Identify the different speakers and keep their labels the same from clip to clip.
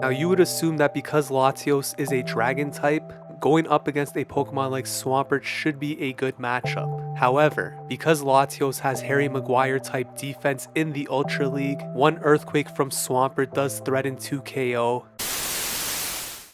Speaker 1: Now you would assume that because Latios is a dragon type, going up against a Pokemon like Swampert should be a good matchup. However, because Latios has Harry Maguire type defense in the Ultra League, one Earthquake from Swampert does threaten to KO.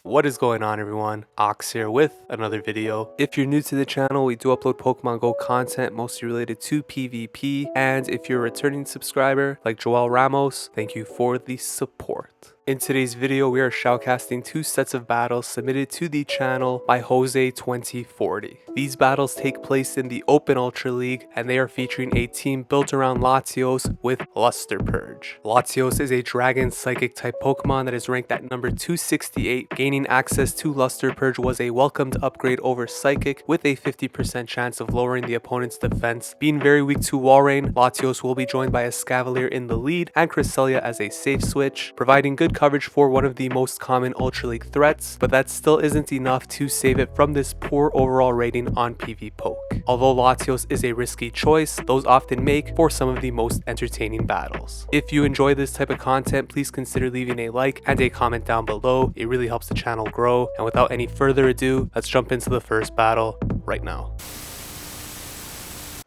Speaker 1: What is going on, everyone? Ox here with another video. If you're new to the channel, we do upload Pokemon Go content mostly related to PvP, and if you're a returning subscriber like Joel Ramos, thank you for the support. In today's video, we are shoutcasting two sets of battles submitted to the channel by Jose2040. These battles take place in the Open Ultra League, and they are featuring a team built around Latios with LUSTER Purge. Latios is a Dragon Psychic type Pokemon that is ranked at number 268. Gaining access to LUSTER Purge was a welcomed upgrade over Psychic with a 50% chance of lowering the opponent's defense. Being very weak to Wall Rain, Latios will be joined by Escavalier in the lead and Cresselia as a safe switch, providing good coverage for one of the most common Ultra League threats, but that still isn't enough to save it from this poor overall rating on PvPoke. Although Latios is a risky choice, those often make for some of the most entertaining battles. If you enjoy this type of content, please consider leaving a like and a comment down below. It really helps the channel grow. And without any further ado, let's jump into the first battle right now.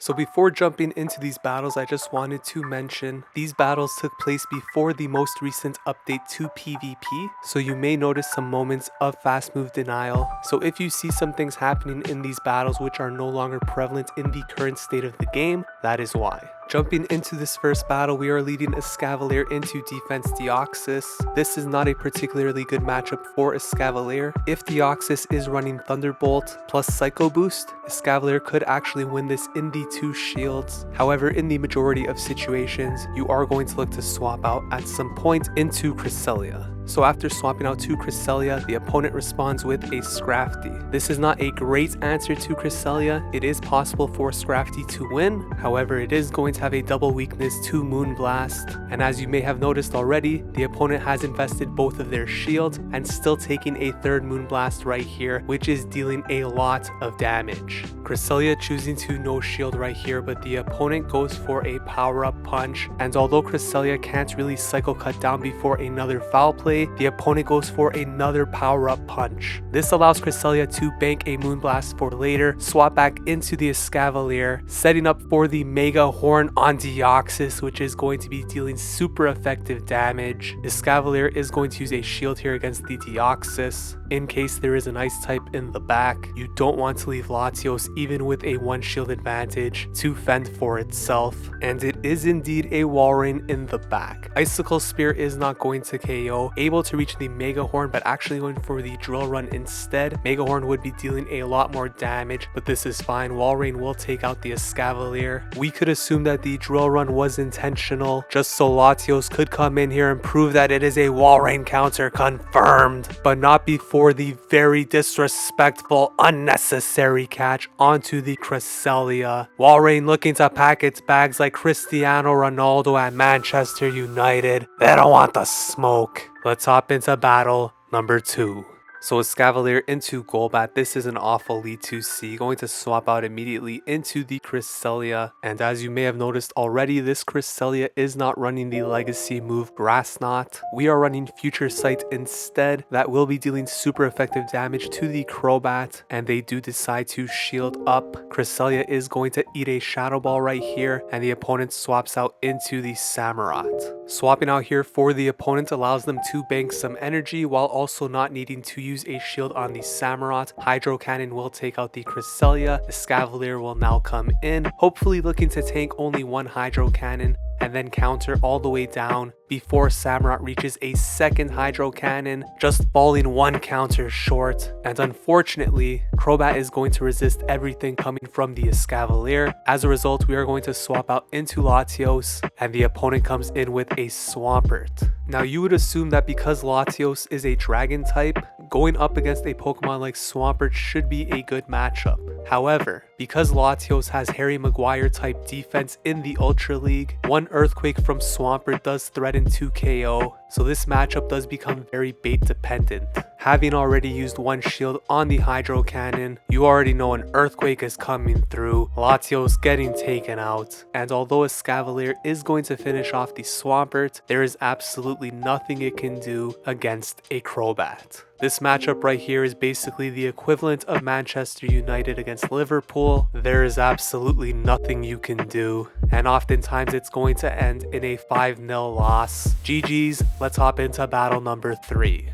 Speaker 1: So before jumping into these battles, I just wanted to mention these battles took place before the most recent update to PvP, so you may notice some moments of fast move denial. So if you see some things happening in these battles which are no longer prevalent in the current state of the game, that is why. Jumping into this first battle, we are leading Escavalier into Defense Deoxys. This is not a particularly good matchup for Escavalier. If Deoxys is running Thunderbolt plus Psycho Boost, Escavalier could actually win this in the 2 shields. However, in the majority of situations, you are going to look to swap out at some point into Cresselia. So after swapping out to Cresselia, the opponent responds with a Scrafty. This is not a great answer to Cresselia. It is possible for Scrafty to win. However, it is going to have a double weakness to Moonblast. And as you may have noticed already, the opponent has invested both of their shields and still taking a third Moonblast right here, which is dealing a lot of damage. Cresselia choosing to no shield right here, but the opponent goes for a power-up punch. And although Cresselia can't really Psycho Cut down before another foul play, the opponent goes for another power-up punch. This allows Cresselia to bank a Moonblast for later, swap back into the Escavalier, setting up for the Megahorn on Deoxys, which is going to be dealing super effective damage. The Escavalier is going to use a shield here against the Deoxys. In case there is an ice type in the back, you don't want to leave Latios even with a 1 shield advantage to fend for itself, and it is indeed a Wall Rain in the back. Icicle Spear is not going to KO, able to reach the Megahorn, but actually going for the Drill Run instead. Megahorn would be dealing a lot more damage, but this is fine. Wall Rain will take out the Escavalier. We could assume that the Drill Run was intentional, just so Latios could come in here and prove that it is a Wall Rain counter confirmed, but not before the very disrespectful, unnecessary catch onto the Cresselia. Wall Rain looking to pack its bags like Cristiano Ronaldo at Manchester United. They don't want the smoke. Let's hop into battle number 2. So Escavalier into Golbat. This is an awful lead to see, going to swap out immediately into the Cresselia. And as you may have noticed already, this Cresselia is not running the legacy move Grass Knot. We are running Future Sight instead. That will be dealing super effective damage to the Crobat, and they do decide to shield up. Cresselia is going to eat a Shadow Ball right here, and the opponent swaps out into the Samurott. Swapping out here for the opponent allows them to bank some energy while also not needing to use a shield on the Samurott. Hydro Cannon will take out the Cresselia. The Escavalier will now come in, hopefully looking to tank only 1 Hydro Cannon and then counter all the way down before Samurott reaches a second Hydro Cannon, just falling 1 counter short. And unfortunately, Crobat is going to resist everything coming from the Escavalier. As a result, we are going to swap out into Latios, and the opponent comes in with a Swampert. Now you would assume that because Latios is a dragon type, going up against a Pokemon like Swampert should be a good matchup. However, because Latios has Harry Maguire type defense in the Ultra League, 1 Earthquake from Swampert does threaten to KO, so this matchup does become very bait dependent. Having already used one shield on the Hydro Cannon, you already know an Earthquake is coming through, Latios getting taken out, and although Escavalier is going to finish off the Swampert, there is absolutely nothing it can do against a Crobat. This matchup right here is basically the equivalent of Manchester United against Liverpool. There is absolutely nothing you can do, and oftentimes it's going to end in a 5-0 loss. GG's, let's hop into battle number 3.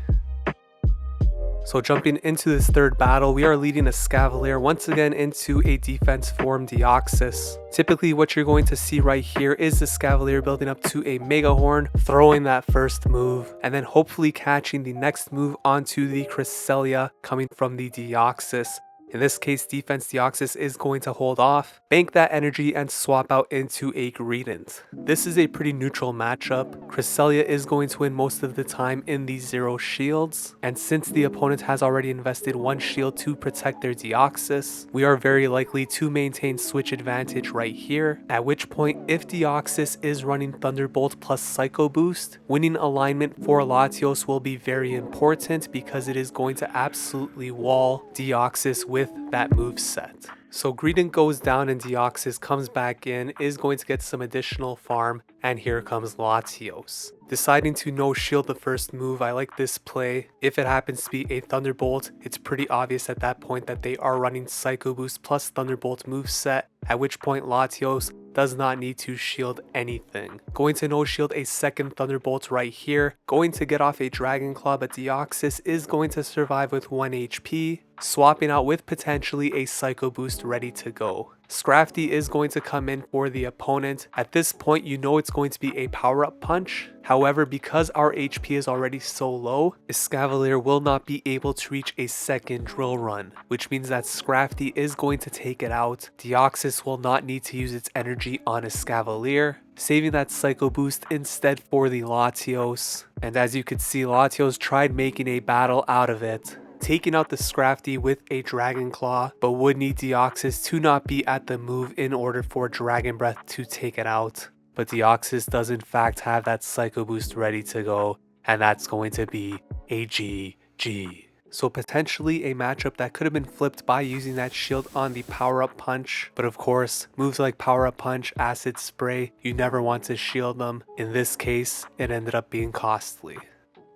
Speaker 1: So jumping into this third battle, we are leading Escavalier once again into a defense form Deoxys. Typically what you're going to see right here is the Escavalier building up to a Megahorn, throwing that first move, and then hopefully catching the next move onto the Cresselia coming from the Deoxys. In this case, defense Deoxys is going to hold off, bank that energy, and swap out into a Greedent. This is a pretty neutral matchup. Cresselia is going to win most of the time in the 0 shields, and since the opponent has already invested 1 shield to protect their Deoxys, we are very likely to maintain switch advantage right here, at which point if Deoxys is running Thunderbolt plus Psycho Boost, winning alignment for Latios will be very important because it is going to absolutely wall Deoxys with that move set. So Greedent goes down and Deoxys comes back in, is going to get some additional farm, and here comes Latios. Deciding to no shield the first move, I like this play. If it happens to be a Thunderbolt, it's pretty obvious at that point that they are running Psycho Boost plus Thunderbolt moveset, at which point Latios does not need to shield anything. Going to no shield a second Thunderbolt right here, going to get off a Dragon Claw, but Deoxys is going to survive with 1 HP, swapping out with potentially a Psycho Boost ready to go. Scrafty is going to come in for the opponent. At this point, you know it's going to be a power-up punch. However, because our HP is already so low, Escavalier will not be able to reach a second drill run, which means that Scrafty is going to take it out. Deoxys will not need to use its energy on Escavalier, saving that Psycho Boost instead for the Latios. And as you can see, Latios tried making a battle out of it, taking out the Scrafty with a Dragon Claw, but would need Deoxys to not be at the move in order for Dragon Breath to take it out. But Deoxys does in fact have that Psycho Boost ready to go, and that's going to be a GG. So potentially a matchup that could have been flipped by using that shield on the power-up punch, but of course, moves like power-up punch, acid spray, you never want to shield them. In this case, it ended up being costly.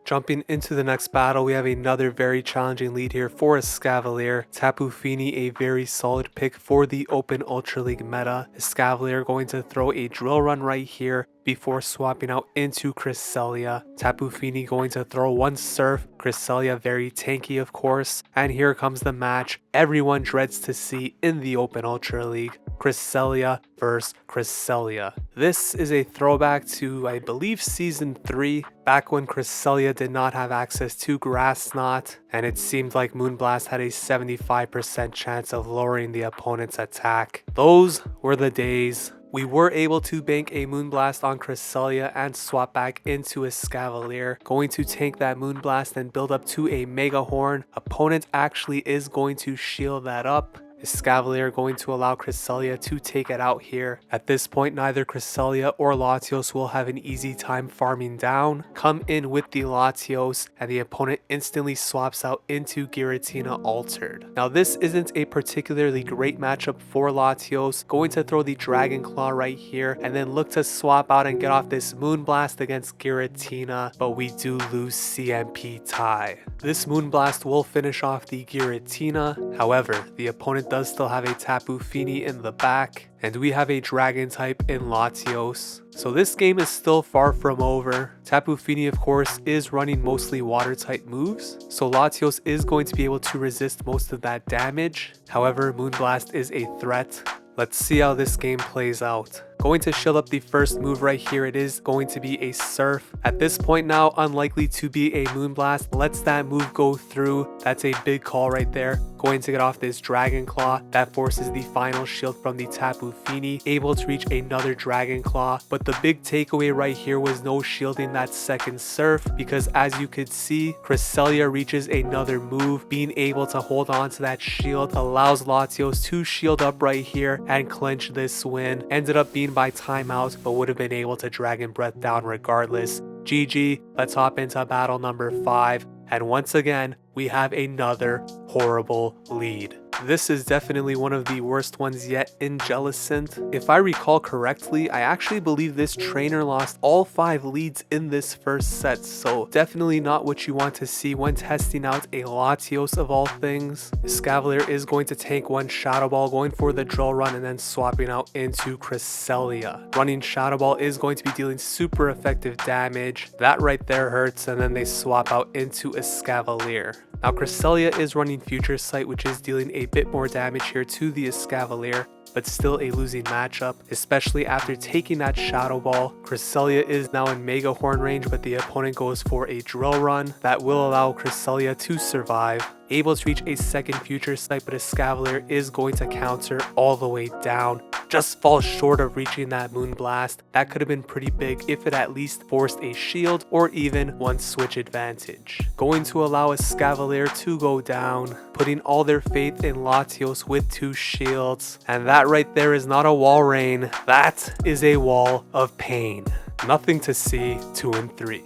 Speaker 1: Jumping into the next battle, we have another very challenging lead here for Escavalier. Tapu Fini, a very solid pick for the Open Ultra League meta. Escavalier going to throw a drill run right here before swapping out into Cresselia. Tapu Fini going to throw 1 Surf, Cresselia very tanky of course, and here comes the match everyone dreads to see in the Open Ultra League. Cresselia versus Cresselia. This is a throwback to, I believe, Season 3, back when Cresselia did not have access to Grass Knot, and it seemed like Moonblast had a 75% chance of lowering the opponent's attack. Those were the days. We were able to bank a Moonblast on Cresselia and swap back into Escavalier, going to tank that Moonblast and build up to a Megahorn. Opponent actually is going to shield that up. Escavalier going to allow Cresselia to take it out here. At this point, neither Cresselia or Latios will have an easy time farming down. Come in with the Latios, and the opponent instantly swaps out into Giratina Altered. Now this isn't a particularly great matchup for Latios, going to throw the Dragon Claw right here, and then look to swap out and get off this Moonblast against Giratina, but we do lose CMP tie. This Moonblast will finish off the Giratina, however, the opponent does still have a Tapu Fini in the back, and we have a Dragon type in Latios. So this game is still far from over. Tapu Fini of course is running mostly water type moves, so Latios is going to be able to resist most of that damage. However, Moonblast is a threat. Let's see how this game plays out. Going to shield up the first move right here. It is going to be a Surf. At this point now, unlikely to be a Moonblast. Lets that move go through. That's a big call right there. Going to get off this Dragon Claw. That forces the final shield from the Tapu Fini. Able to reach another Dragon Claw. But the big takeaway right here was no shielding that second Surf, because as you could see, Cresselia reaches another move. Being able to hold on to that shield allows Latios to shield up right here and clinch this win. Ended up being by timeout, but would have been able to Dragon Breath down regardless. GG, let's hop into battle number 5. And once again, we have another horrible lead. This is definitely one of the worst ones yet in Jellicent. If I recall correctly, I actually believe this trainer lost all 5 leads in this first set, so definitely not what you want to see when testing out a Latios of all things. Escavalier is going to tank one Shadow Ball, going for the drill run and then swapping out into Cresselia. Running Shadow Ball is going to be dealing super effective damage. That right there hurts, and then they swap out into Escavalier. Now Cresselia is running Future Sight, which is dealing a bit more damage here to the Escavalier, but still a losing matchup, especially after taking that Shadow Ball. Cresselia is now in Megahorn range, but the opponent goes for a drill run that will allow Cresselia to survive. Able to reach a second Future Sight, but Escavalier is going to counter all the way down. Just falls short of reaching that Moonblast. That could have been pretty big if it at least forced a shield or even one switch advantage. Going to allow Escavalier to go down, putting all their faith in Latios with 2 shields. And that right there is not a wall rain, that is a wall of pain. Nothing to see 2 and 3.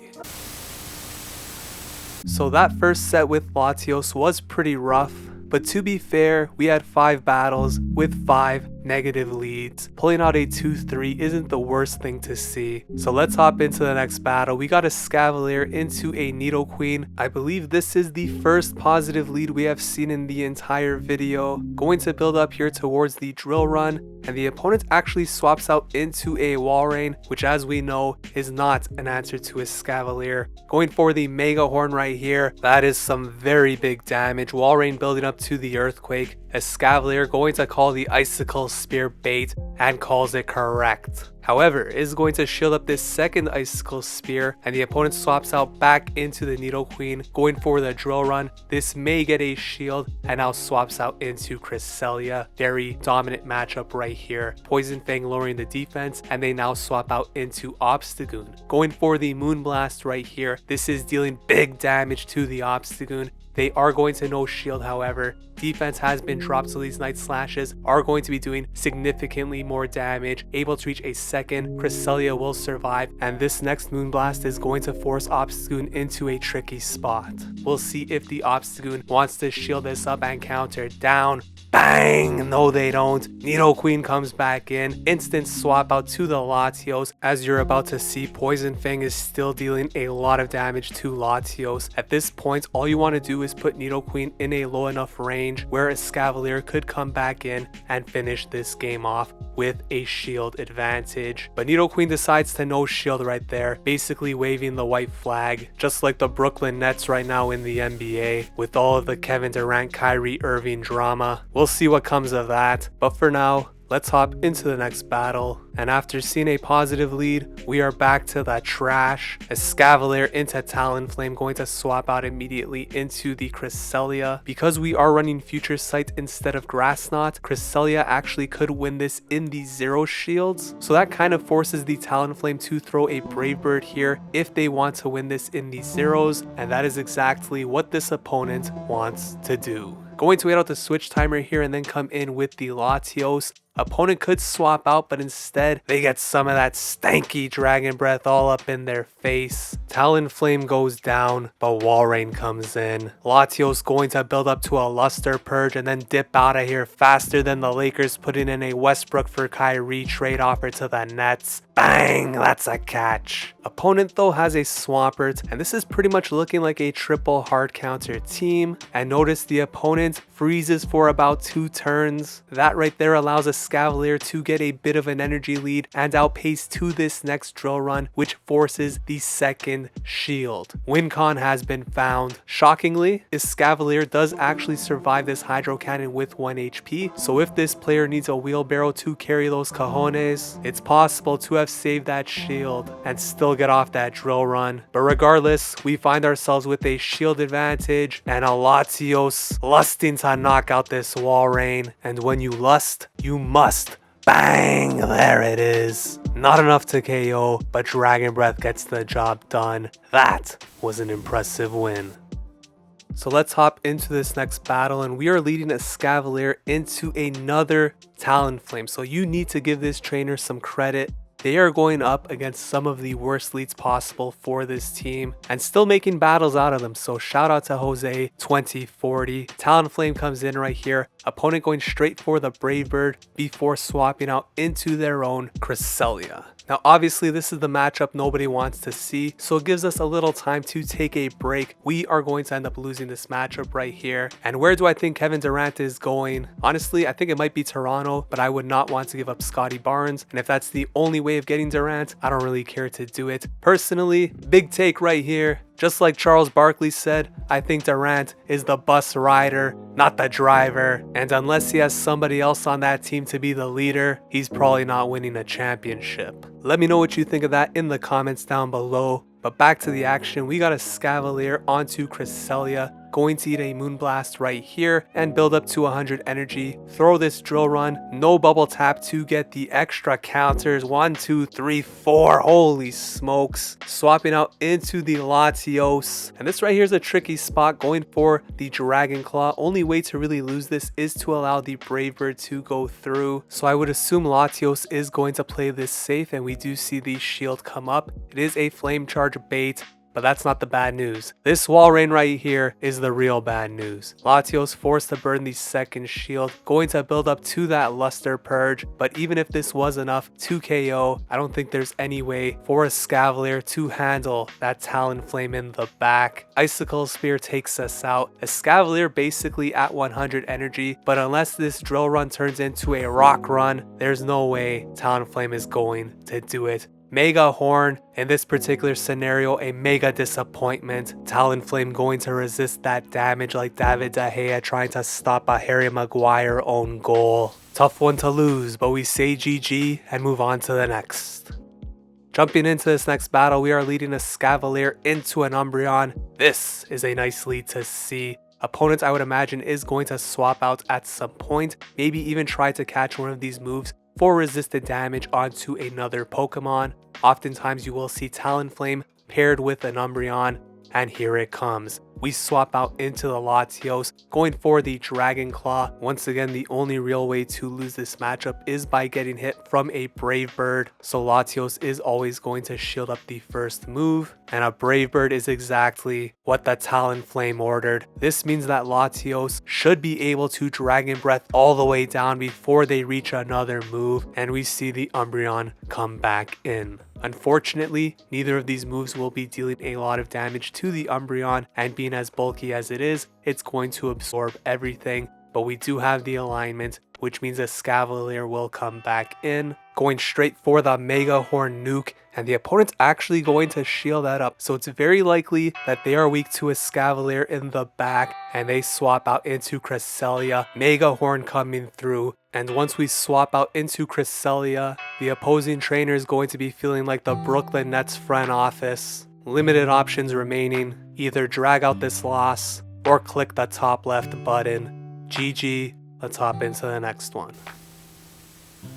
Speaker 1: So that first set with Latios was pretty rough, but to be fair, we had 5 battles with 5 negative leads. Pulling out a 2-3 isn't the worst thing to see. So let's hop into the next battle. We got a Escavalier into a Nidoqueen. I believe this is the first positive lead we have seen in the entire video. Going to build up here towards the drill run, and the opponent actually swaps out into a Walrein, which as we know is not an answer to Escavalier. Going for the Megahorn right here, that is some very big damage. Walrein building up to the Earthquake. Escavalier going to call the Icicle Spear bait and calls it correct. However, is going to shield up this second Icicle Spear, and the opponent swaps out back into the Nidoqueen, going for the drill run. This may get a shield, and now swaps out into Cresselia. Very dominant matchup right here. Poison Fang lowering the defense, and they now swap out into Obstagoon. Going for the Moonblast right here. This is dealing big damage to the Obstagoon. They are going to no shield, however. Defense has been dropped, so these Night Slashes are going to be doing significantly more damage. Able to reach a second, Cresselia will survive, and this next Moonblast is going to force Obstagoon into a tricky spot. We'll see if the Obstagoon wants to shield this up and counter down. Bang! No, they don't. Nidoqueen comes back in. Instant swap out to the Latios. As you're about to see, Poison Fang is still dealing a lot of damage to Latios. At this point, all you want to do is put Nidoqueen in a low enough range where Escavalier could come back in and finish this game off with a shield advantage. But Nidoqueen decides to no shield right there, basically waving the white flag, just like the Brooklyn Nets right now in the NBA, with all of the Kevin Durant, Kyrie Irving drama. We'll see what comes of that, but for now, let's hop into the next battle. And after seeing a positive lead, we are back to the trash. Escavalier into Talonflame, going to swap out immediately into the Cresselia. Because we are running Future Sight instead of Grass Knot, Cresselia actually could win this in the 0 shields. So that kind of forces the Talonflame to throw a Brave Bird here if they want to win this in the 0s. And that is exactly what this opponent wants to do. Going to wait out the switch timer here and then come in with the Latios. Opponent could swap out, but instead they get some of that stanky Dragon Breath all up in their face. Talonflame goes down, but Walrein comes in. Latios going to build up to a Luster Purge and then dip out of here faster than the Lakers putting in a Westbrook for Kyrie trade offer to the Nets. Bang! That's a catch. Opponent though has a Swampert, and this is pretty much looking like a triple hard counter team. And notice the opponent freezes for about 2 turns. That right there allows Escavalier to get a bit of an energy lead and outpace to this next drill run, which forces the second shield. Wincon has been found. Shockingly, Escavalier does actually survive this Hydro Cannon with 1 HP, so if this player needs a wheelbarrow to carry those cojones, it's possible to have saved that shield and still get off that drill run. But regardless, we find ourselves with a shield advantage and a Latios lusting to knock out this Walrein. And when you lust, you must. Bang! There it is. Not enough to KO, but Dragon Breath gets the job done. That was an impressive win. So let's hop into this next battle, and we are leading Escavalier into another Talonflame. So you need to give this trainer some credit. they are going up against some of the worst leads possible for this team and still making battles out of them. So shout out to Jose 2040. Talonflame comes in right here. Opponent going straight for the Brave Bird before swapping out into their own Cresselia. Now obviously this is the matchup nobody wants to see, so it gives us a little time to take a break. We are going to end up losing this matchup right here. And where do I think Kevin Durant is going? Honestly, I think it might be Toronto, but I would not want to give up Scotty Barnes. And if that's the only way of getting Durant, I don't really care to do it. Personally, big take right here. Just like Charles Barkley said, I think Durant is the bus rider, not the driver. And unless he has somebody else on that team to be the leader, he's probably not winning a championship. Let me know what you think of that in the comments down below. But back to the action, we got a Escavalier onto Cresselia, going to eat a Moonblast right here and build up to 100 energy. Throw this drill run, no bubble tap to get the extra counters. 1, 2, 3, 4. Holy smokes. Swapping out into the Latios. And this right here is a tricky spot, going for the Dragon Claw. Only way to really lose this is to allow the Brave Bird to go through. So I would assume Latios is going to play this safe, and we do see the shield come up. It is a Flame Charge bait, but that's not the bad news. This wall rain right here is the real bad news. Latios forced to burn the second shield, going to build up to that Luster Purge, but even if this was enough to KO, I don't think there's any way for Escavalier to handle that Talonflame in the back. Icicle Spear takes us out. Escavalier basically at 100 energy, but unless this drill run turns into a rock run, there's no way Talonflame is going to do it. Megahorn, in this particular scenario, a mega disappointment. Talonflame going to resist that damage like David De Gea trying to stop a Harry Maguire own goal. Tough one to lose, but we say GG and move on to the next. Jumping into this next battle, we are leading a Escavalier into an Umbreon. This is a nice lead to see. Opponent, I would imagine, is going to swap out at some point, maybe even try to catch one of these moves for resisted damage onto another Pokemon. Oftentimes you will see Talonflame paired with an Umbreon, and here it comes. We swap out into the Latios, going for the Dragon Claw. Once again, the only real way to lose this matchup is by getting hit from a Brave Bird. So Latios is always going to shield up the first move, and a Brave Bird is exactly what the Talonflame ordered. This means that Latios should be able to Dragon Breath all the way down before they reach another move, and we see the Umbreon come back in. Unfortunately, neither of these moves will be dealing a lot of damage to the Umbreon, and being as bulky as it is, it's going to absorb everything. But we do have the alignment, which means Escavalier will come back in, going straight for the Megahorn nuke, and the opponent's actually going to shield that up. So it's very likely that they are weak to Escavalier in the back, and they swap out into Cresselia. Megahorn coming through. And once we swap out into Cresselia, the opposing trainer is going to be feeling like the Brooklyn Nets front office. Limited options remaining. Either drag out this loss or click the top left button. GG, let's hop into the next one.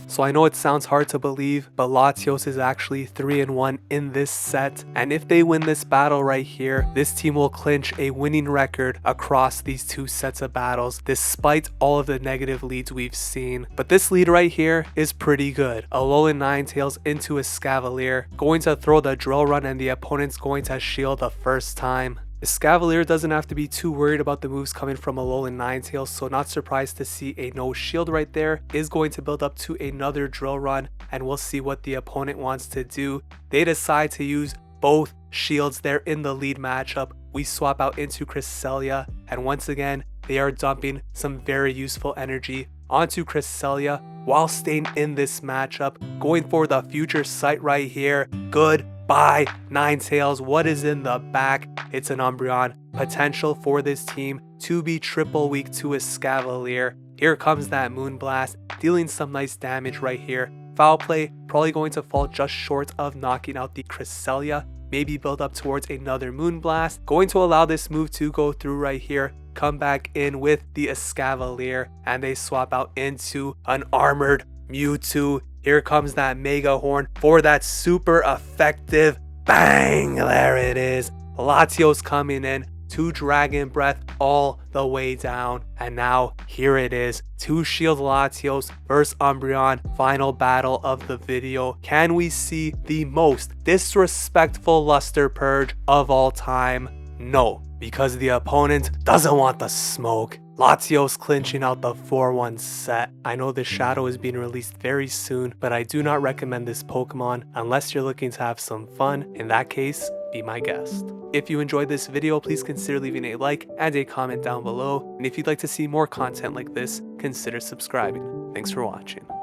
Speaker 1: So I know it sounds hard to believe, but Latios is actually 3-1 in this set, and if they win this battle right here, this team will clinch a winning record across these two sets of battles, despite all of the negative leads we've seen. But this lead right here is pretty good. Alolan Ninetales into Escavalier, going to throw the drill run, and the opponent's going to shield the first time. Escavalier doesn't have to be too worried about the moves coming from Alolan Ninetales, so not surprised to see a no shield right there. Is going to build up to another drill run, and we'll see what the opponent wants to do. They decide to use both shields there in the lead matchup. We swap out into Cresselia, and once again, they are dumping some very useful energy onto Cresselia while staying in this matchup, going for the future sight right here. Goodbye, Ninetales. What is in the back? It's an Umbreon. Potential for this team to be triple weak to Escavalier. Here comes that Moonblast, dealing some nice damage right here. Foul play, probably going to fall just short of knocking out the Cresselia. Maybe build up towards another Moonblast. Going to allow this move to go through right here. Come back in with the Escavalier, and they swap out into an armored Mewtwo. Here comes that Megahorn for that super effective bang. There it is. Latios coming in, to Dragon Breath all the way down. And now here it is, 2 Shield Latios versus Umbreon, final battle of the video. Can we see the most disrespectful Luster Purge of all time? No, because the opponent doesn't want the smoke. Latios clinching out the 4-1 set. I know this shadow is being released very soon, but I do not recommend this Pokemon unless you're looking to have some fun. In that case, be my guest. If you enjoyed this video, please consider leaving a like and a comment down below. And if you'd like to see more content like this, consider subscribing. Thanks for watching.